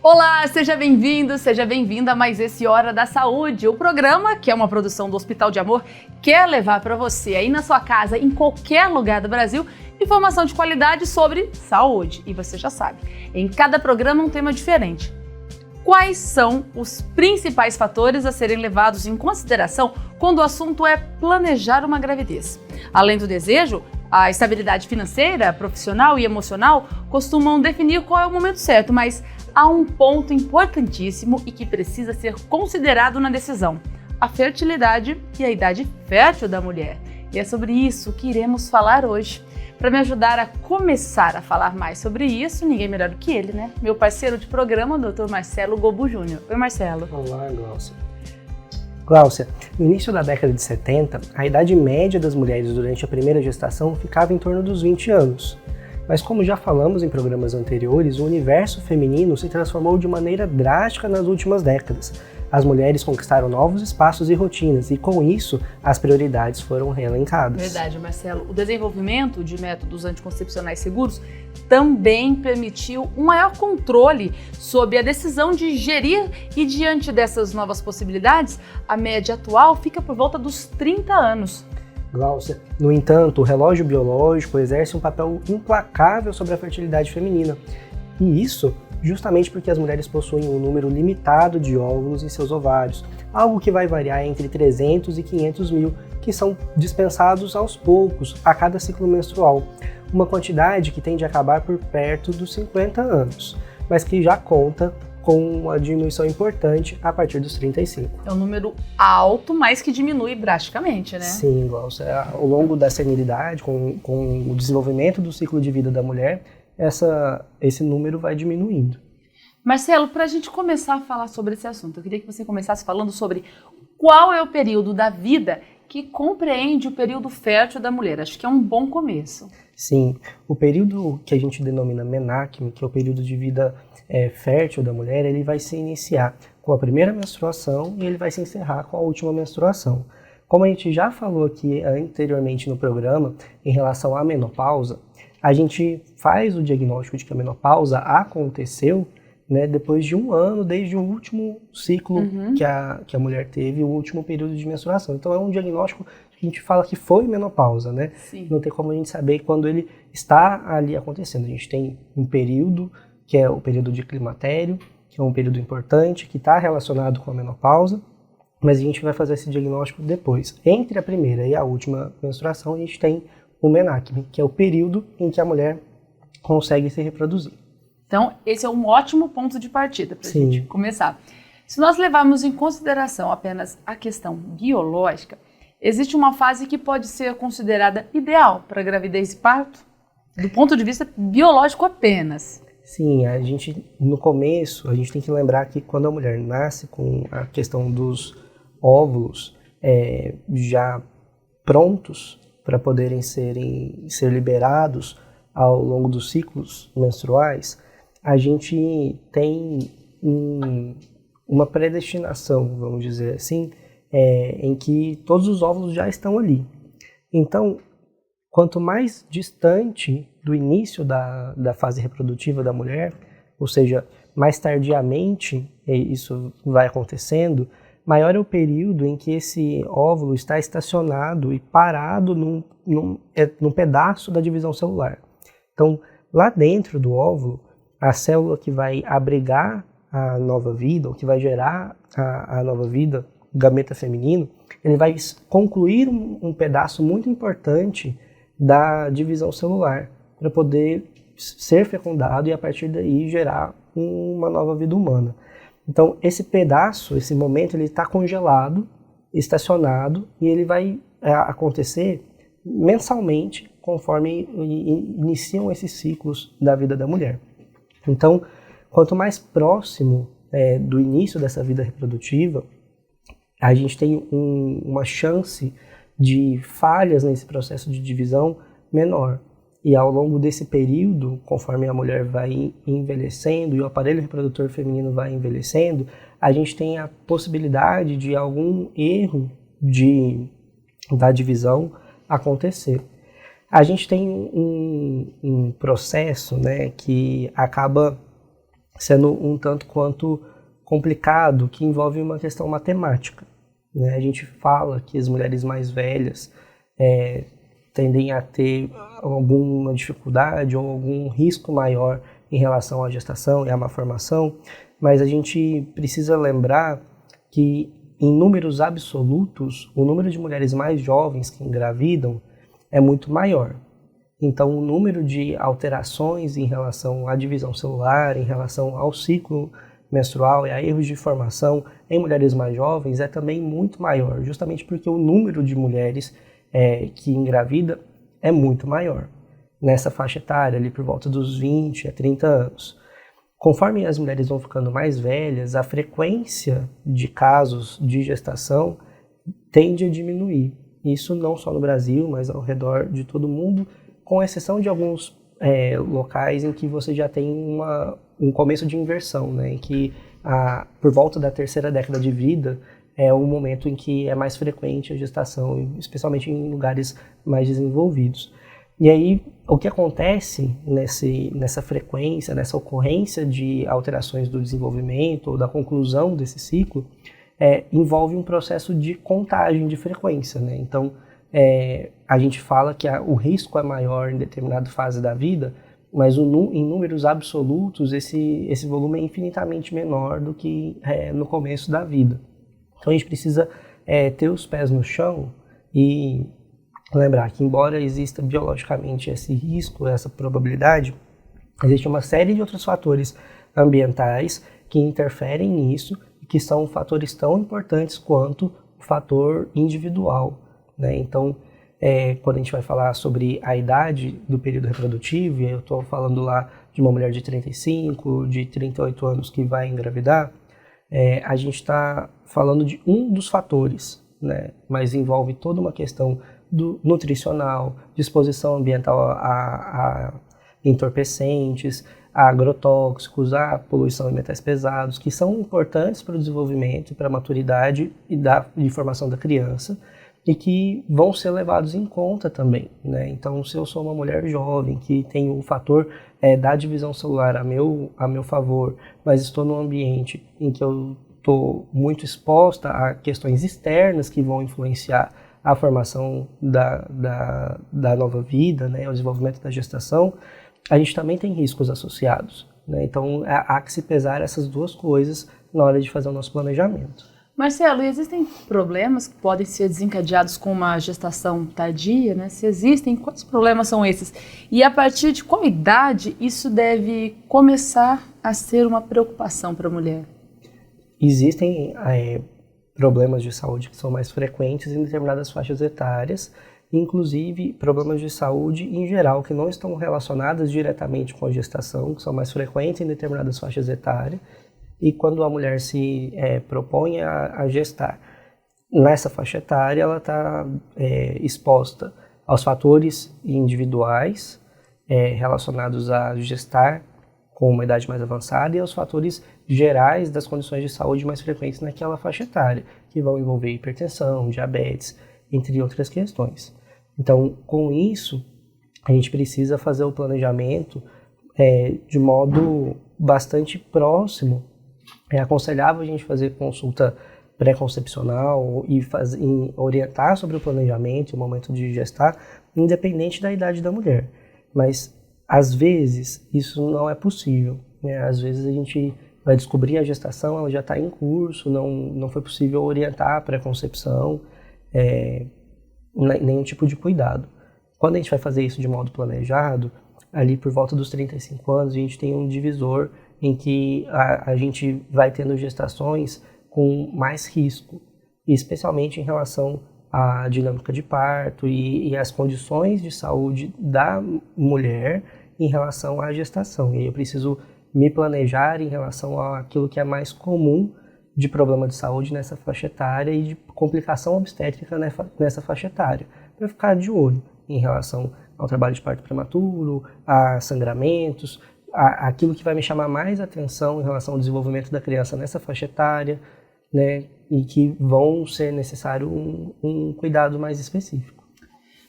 Olá, seja bem-vindo, seja bem-vinda a mais esse Hora da Saúde, o programa, que é uma produção do Hospital de Amor, quer levar para você aí na sua casa, em qualquer lugar do Brasil, informação de qualidade sobre saúde. E você já sabe, em cada programa um tema diferente. Quais são os principais fatores a serem levados em consideração quando o assunto é planejar uma gravidez? Além do desejo, a estabilidade financeira, profissional e emocional costumam definir qual é o momento certo, mas há um ponto importantíssimo e que precisa ser considerado na decisão: a fertilidade e a idade fértil da mulher. E é sobre isso que iremos falar hoje. Para me ajudar a começar a falar mais sobre isso, ninguém melhor do que ele, né? Meu parceiro de programa, o Dr. Marcelo Gobu Júnior. Oi, Marcelo. Olá, Gláucia. Gláucia, no início da década de 70, a idade média das mulheres durante a primeira gestação ficava em torno dos 20 anos. Mas como já falamos em programas anteriores, o universo feminino se transformou de maneira drástica nas últimas décadas. As mulheres conquistaram novos espaços e rotinas e, com isso, as prioridades foram reelencadas. Verdade, Marcelo. O desenvolvimento de métodos anticoncepcionais seguros também permitiu um maior controle sobre a decisão de gerir e, diante dessas novas possibilidades, a média atual fica por volta dos 30 anos. Gláucia, no entanto, o relógio biológico exerce um papel implacável sobre a fertilidade feminina. E isso justamente porque as mulheres possuem um número limitado de óvulos em seus ovários, algo que vai variar entre 300 e 500 mil, que são dispensados aos poucos, a cada ciclo menstrual. Uma quantidade que tende a acabar por perto dos 50 anos, mas que já conta com uma diminuição importante a partir dos 35. É um número alto, mas que diminui drasticamente, né? Sim, Glaucia. Ao longo da senilidade, com o desenvolvimento do ciclo de vida da mulher, esse número vai diminuindo. Marcelo, para a gente começar a falar sobre esse assunto, eu queria que você começasse falando sobre qual é o período da vida que compreende o período fértil da mulher. Acho que é um bom começo. Sim, o período que a gente denomina menacme, que é o período de vida fértil da mulher, ele vai se iniciar com a primeira menstruação e ele vai se encerrar com a última menstruação. Como a gente já falou aqui anteriormente no programa, em relação à menopausa, a gente faz o diagnóstico de que a menopausa aconteceu, né, depois de um ano, desde o último ciclo que a mulher teve, o último período de menstruação. Então é um diagnóstico que a gente fala que foi menopausa, né? Sim. Não tem como a gente saber quando ele está ali acontecendo. A gente tem um período, que é o período de climatério, que é um período importante, que está relacionado com a menopausa, mas a gente vai fazer esse diagnóstico depois. Entre a primeira e a última menstruação, a gente tem o menacme, que é o período em que a mulher consegue se reproduzir. Então, esse é um ótimo ponto de partida para a gente começar. Se nós levarmos em consideração apenas a questão biológica, existe uma fase que pode ser considerada ideal para gravidez e parto, do ponto de vista biológico apenas. Sim, no começo, a gente tem que lembrar que quando a mulher nasce com a questão dos óvulos já prontos para poderem ser liberados ao longo dos ciclos menstruais, a gente tem uma predestinação, vamos dizer assim, em que todos os óvulos já estão ali. Então, quanto mais distante do início da fase reprodutiva da mulher, ou seja, mais tardiamente isso vai acontecendo, maior é o período em que esse óvulo está estacionado e parado num pedaço da divisão celular. Então, lá dentro do óvulo, a célula que vai abrigar a nova vida, ou que vai gerar a nova vida, o gameta feminino, ele vai concluir um pedaço muito importante da divisão celular para poder ser fecundado e, a partir daí, gerar uma nova vida humana. Então, esse pedaço, esse momento, ele está congelado, estacionado, e ele vai acontecer mensalmente, conforme iniciam esses ciclos da vida da mulher. Então, quanto mais próximo do início dessa vida reprodutiva, a gente tem uma chance de falhas nesse processo de divisão menor. E ao longo desse período, conforme a mulher vai envelhecendo e o aparelho reprodutor feminino vai envelhecendo, a gente tem a possibilidade de algum erro da divisão acontecer. A gente tem um processo, né, que acaba sendo um tanto quanto complicado, que envolve uma questão matemática, né? A gente fala que as mulheres mais velhas tendem a ter alguma dificuldade ou algum risco maior em relação à gestação e à malformação, mas a gente precisa lembrar que, em números absolutos, o número de mulheres mais jovens que engravidam é muito maior. Então, o número de alterações em relação à divisão celular, em relação ao ciclo menstrual e a erros de formação em mulheres mais jovens é também muito maior, justamente porque o número de mulheres que engravida é muito maior nessa faixa etária, ali por volta dos 20 a 30 anos. Conforme as mulheres vão ficando mais velhas, a frequência de casos de gestação tende a diminuir. Isso não só no Brasil, mas ao redor de todo o mundo, com exceção de alguns locais em que você já tem um começo de inversão, né? Em que por volta da terceira década de vida é o momento em que é mais frequente a gestação, especialmente em lugares mais desenvolvidos. E aí, o que acontece nessa frequência, nessa ocorrência de alterações do desenvolvimento ou da conclusão desse ciclo, envolve um processo de contagem de frequência, né? Então, a gente fala que o risco é maior em determinada fase da vida, mas em números absolutos esse volume é infinitamente menor do que no começo da vida. Então a gente precisa ter os pés no chão e lembrar que, embora exista biologicamente esse risco, essa probabilidade, existe uma série de outros fatores ambientais que interferem nisso e que são fatores tão importantes quanto o fator individual, né? Então, quando a gente vai falar sobre a idade do período reprodutivo, e eu estou falando lá de uma mulher de 35, de 38 anos que vai engravidar, a gente está falando de um dos fatores, né? Mas envolve toda uma questão nutricional, de exposição ambiental a entorpecentes, a agrotóxicos, a poluição de metais pesados, que são importantes para o desenvolvimento, para a maturidade e formação da criança, e que vão ser levados em conta também, né? Então, se eu sou uma mulher jovem que tem o fator da divisão celular a meu favor, mas estou num ambiente em que eu estou muito exposta a questões externas que vão influenciar a formação da nova vida, né, o desenvolvimento da gestação, a gente também tem riscos associados, né? Então, há que se pesar essas duas coisas na hora de fazer o nosso planejamento. Marcelo, e existem problemas que podem ser desencadeados com uma gestação tardia, né? Se existem, quais problemas são esses? E a partir de qual idade isso deve começar a ser uma preocupação para a mulher? Existem problemas de saúde que são mais frequentes em determinadas faixas etárias, inclusive problemas de saúde em geral que não estão relacionados diretamente com a gestação, que são mais frequentes em determinadas faixas etárias. E quando a mulher se propõe a gestar nessa faixa etária, ela está exposta aos fatores individuais relacionados a gestar com uma idade mais avançada e aos fatores gerais das condições de saúde mais frequentes naquela faixa etária, que vão envolver hipertensão, diabetes, entre outras questões. Então, com isso, a gente precisa fazer o planejamento de modo bastante próximo. É aconselhável a gente fazer consulta pré-concepcional e orientar sobre o planejamento e o momento de gestar, independente da idade da mulher. Mas, às vezes, isso não é possível, né? Às vezes a gente vai descobrir a gestação, ela já está em curso, não foi possível orientar a pré-concepção, nenhum tipo de cuidado. Quando a gente vai fazer isso de modo planejado, ali por volta dos 35 anos, a gente tem um divisor em que a gente vai tendo gestações com mais risco, especialmente em relação à dinâmica de parto e às condições de saúde da mulher em relação à gestação. E aí eu preciso me planejar em relação àquilo que é mais comum de problema de saúde nessa faixa etária e de complicação obstétrica nessa faixa etária, para ficar de olho em relação ao trabalho de parto prematuro, a sangramentos, aquilo que vai me chamar mais atenção em relação ao desenvolvimento da criança nessa faixa etária, né, e que vão ser necessário um cuidado mais específico.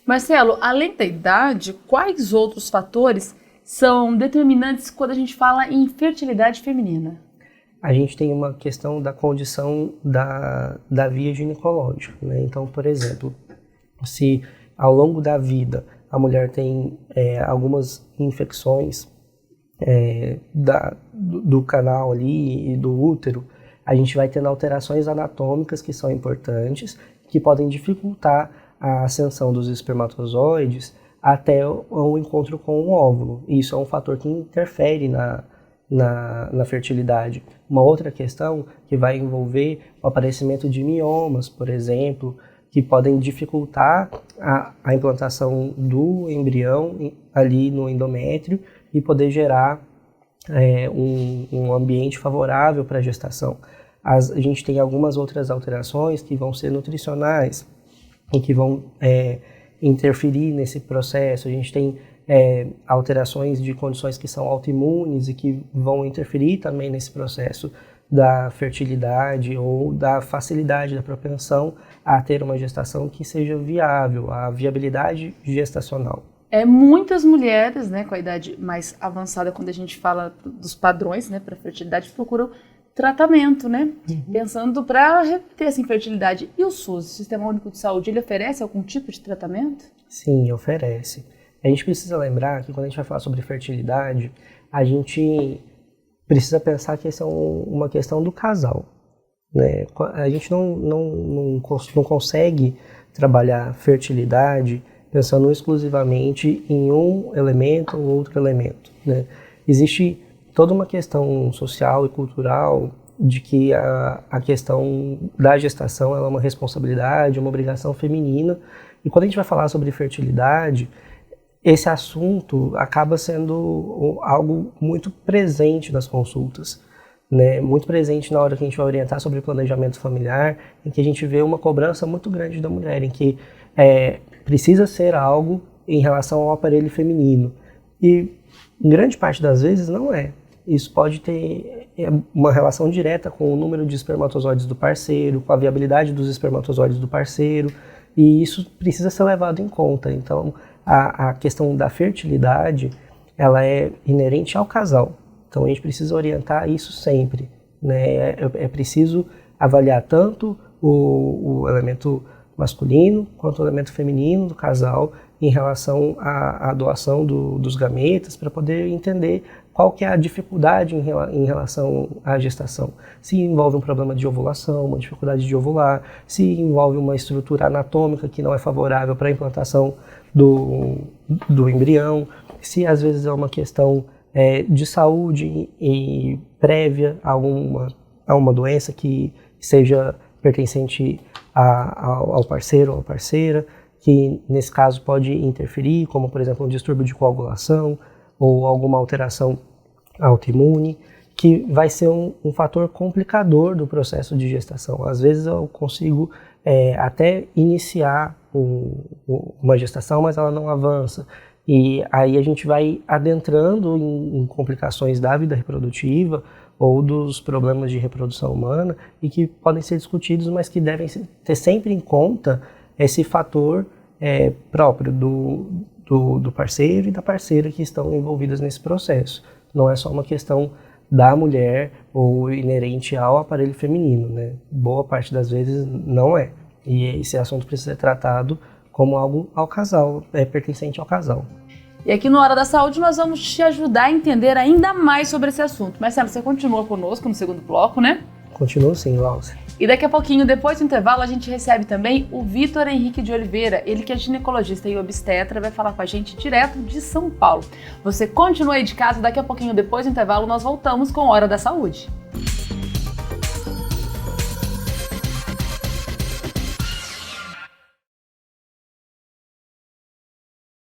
Marcelo, além da idade, quais outros fatores são determinantes quando a gente fala em fertilidade feminina? A gente tem uma questão da condição da via ginecológica, né? Então, por exemplo, se ao longo da vida a mulher tem algumas infecções do canal ali e do útero, a gente vai tendo alterações anatômicas que são importantes, que podem dificultar a ascensão dos espermatozoides até o encontro com o óvulo. Isso é um fator que interfere na fertilidade. Uma outra questão que vai envolver o aparecimento de miomas, por exemplo, que podem dificultar a implantação do embrião ali no endométrio e poder gerar um ambiente favorável para a gestação. A gente tem algumas outras alterações que vão ser nutricionais e que vão interferir nesse processo. A gente tem alterações de condições que são autoimunes e que vão interferir também nesse processo da fertilidade ou da facilidade, da propensão a ter uma gestação que seja viável, a viabilidade gestacional. Muitas mulheres, né, com a idade mais avançada, quando a gente fala dos padrões, né, para fertilidade, procuram tratamento, né, pensando para reverter essa infertilidade. E o SUS, o Sistema Único de Saúde, ele oferece algum tipo de tratamento? Sim, oferece. A gente precisa lembrar que quando a gente vai falar sobre fertilidade, a gente precisa pensar que essa é uma questão do casal, né? A gente não consegue trabalhar fertilidade pensando exclusivamente em um elemento ou outro elemento, né? Existe toda uma questão social e cultural de que a questão da gestação ela é uma responsabilidade, uma obrigação feminina. E quando a gente vai falar sobre fertilidade, esse assunto acaba sendo algo muito presente nas consultas, né? Muito presente na hora que a gente vai orientar sobre planejamento familiar, em que a gente vê uma cobrança muito grande da mulher, em que precisa ser algo em relação ao aparelho feminino. E em grande parte das vezes não é. Isso pode ter uma relação direta com o número de espermatozoides do parceiro, com a viabilidade dos espermatozoides do parceiro, e isso precisa ser levado em conta. Então, a questão da fertilidade, ela é inerente ao casal. Então, a gente precisa orientar isso sempre, né? É preciso avaliar tanto o elemento masculino quanto o elemento feminino do casal em relação à doação dos gametas, para poder entender qual que é a dificuldade em relação à gestação. Se envolve um problema de ovulação, uma dificuldade de ovular, se envolve uma estrutura anatômica que não é favorável para a implantação do embrião, se às vezes é uma questão de saúde e prévia a uma doença que seja pertencente ao parceiro ou à parceira, que nesse caso pode interferir, como por exemplo um distúrbio de coagulação ou alguma alteração autoimune, que vai ser um fator complicador do processo de gestação. Às vezes eu consigo até iniciar uma gestação, mas ela não avança. E aí a gente vai adentrando em complicações da vida reprodutiva ou dos problemas de reprodução humana e que podem ser discutidos, mas que devem ter sempre em conta esse fator próprio do parceiro e da parceira que estão envolvidas nesse processo. Não é só uma questão da mulher ou inerente ao aparelho feminino, né? Boa parte das vezes não é. E esse assunto precisa ser tratado como algo ao casal, pertencente ao casal. E aqui no Hora da Saúde nós vamos te ajudar a entender ainda mais sobre esse assunto. Marcelo, você continua conosco no segundo bloco, né? Continuo sim, Laura. E daqui a pouquinho, depois do intervalo, a gente recebe também o Vitor Henrique de Oliveira, ele que é ginecologista e obstetra, vai falar com a gente direto de São Paulo. Você continua aí de casa, daqui a pouquinho, depois do intervalo, nós voltamos com Hora da Saúde.